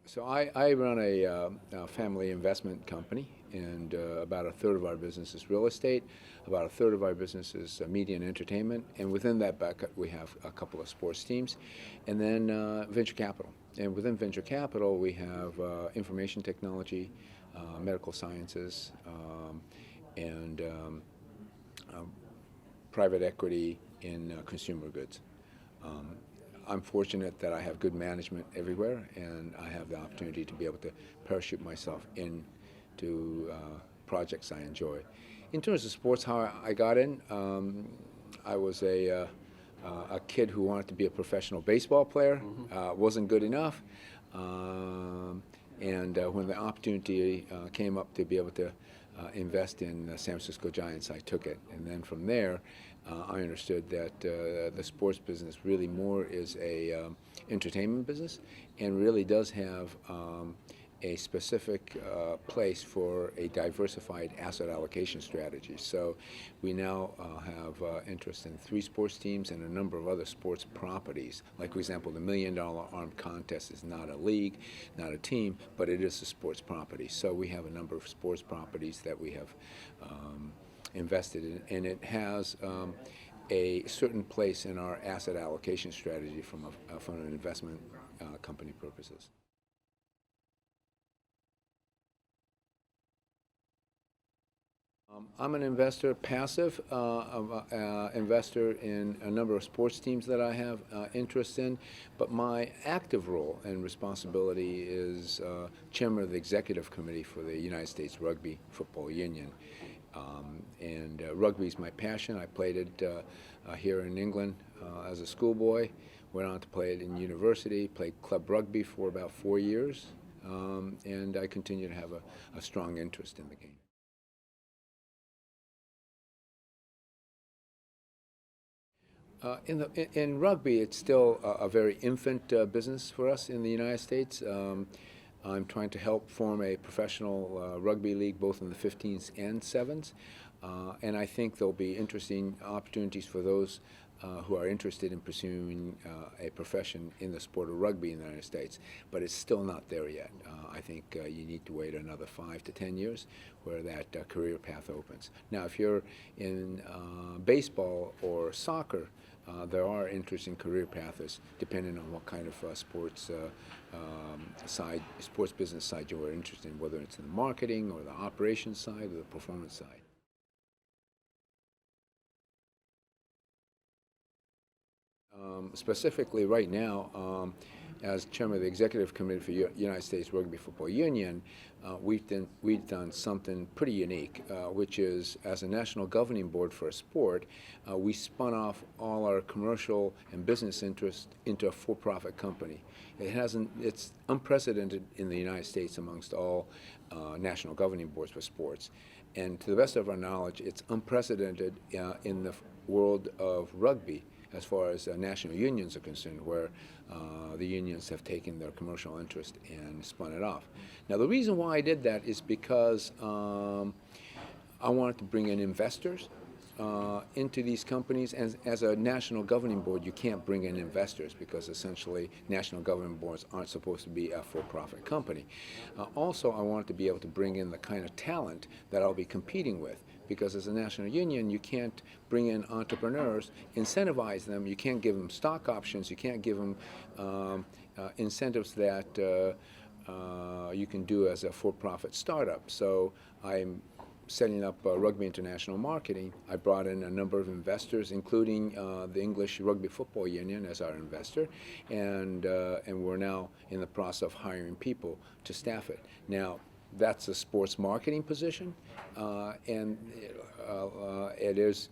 So I run a family investment company, and about a third of our business is real estate, about a third of our business is media and entertainment, and within that bucket we have a couple of sports teams, and then venture capital. And within venture capital we have information technology, medical sciences, and private equity in consumer goods. Um, I'm fortunate that I have good management everywhere, and I have the opportunity to be able to parachute myself into projects I enjoy. In terms of sports, how I got in, I was a kid who wanted to be a professional baseball player. Wasn't good enough, and when the opportunity came up to be able to invest in the San Francisco Giants, I took it. And then from there, I understood that the sports business really more is a entertainment business, and really does have a specific place for a diversified asset allocation strategy. So we now have interest in 3 sports teams and a number of other sports properties. Like, for example, the $1 Million Arm Contest is not a league, not a team, but it is a sports property. So we have a number of sports properties that we have invested in, and it has a certain place in our asset allocation strategy from an investment company purposes. I'm an investor, passive investor in a number of sports teams that I have interest in, but my active role and responsibility is chairman of the executive committee for the United States Rugby Football Union. And rugby is my passion. I played it here in England as a schoolboy, went on to play it in university, played club rugby for about 4 years, and I continue to have a strong interest in the game. In rugby, it's still a very infant business for us in the United States. I'm trying to help form a professional rugby league, both in the 15s and 7s, and I think there'll be interesting opportunities for those who are interested in pursuing a profession in the sport of rugby in the United States, but it's still not there yet. I think you need to wait another 5 to 10 years where that career path opens. Now, if you're in baseball or soccer, there are interesting career paths depending on what kind of sports business side you are interested in, whether it's in the marketing or the operations side or the performance side. Specifically right now, as chairman of the executive committee for United States Rugby Football Union, we've done something pretty unique, which is, as a national governing board for a sport, we spun off all our commercial and business interests into a for-profit company. It's unprecedented in the United States amongst all national governing boards for sports. And to the best of our knowledge, it's unprecedented in the world of rugby, as far as national unions are concerned, where the unions have taken their commercial interest and spun it off. Now, the reason why I did that is because I wanted to bring in investors into these companies. As a national governing board, you can't bring in investors because essentially national governing boards aren't supposed to be a for-profit company. Also, I wanted to be able to bring in the kind of talent that I'll be competing with, because as a national union, you can't bring in entrepreneurs, incentivize them, you can't give them stock options, you can't give them incentives that you can do as a for-profit startup. So I'm setting up Rugby International Marketing. I brought in a number of investors, including the English Rugby Football Union as our investor, and we're now in the process of hiring people to staff it. Now, that's a sports marketing position, and it is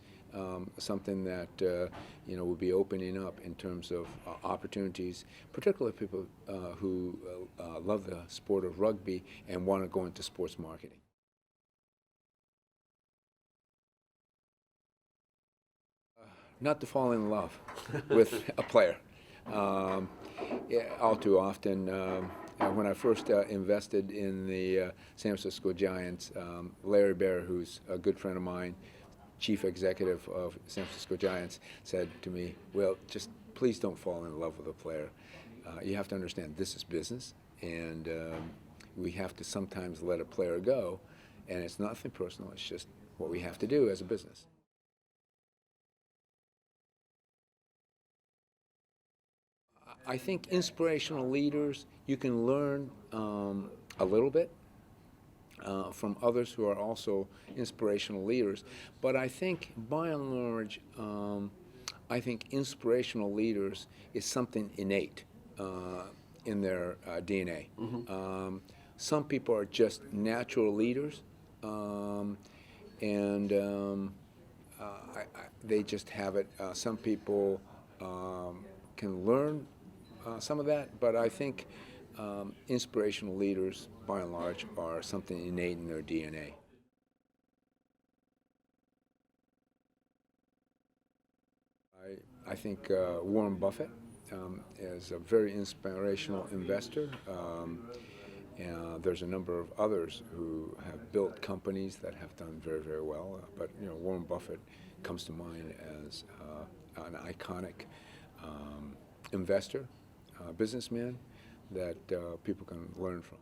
something that will be opening up in terms of opportunities, particularly people who love the sport of rugby and want to go into sports marketing. Not to fall in love with a player. Yeah, all too often, when I first invested in the San Francisco Giants, Larry Bear, who's a good friend of mine, chief executive of San Francisco Giants, said to me, "Well, just please don't fall in love with a player. You have to understand this is business, and we have to sometimes let a player go, and it's nothing personal. It's just what we have to do as a business. I think inspirational leaders, you can learn a little bit from others who are also inspirational leaders. But I think, by and large, I think inspirational leaders is something innate in their DNA. Some people are just natural leaders, and they just have it. Some people can learn some of that, but I think inspirational leaders, by and large, are something innate in their DNA. I think Warren Buffett is a very inspirational investor. And there's a number of others who have built companies that have done very, very well. But Warren Buffett comes to mind as an iconic investor, businessman that people can learn from.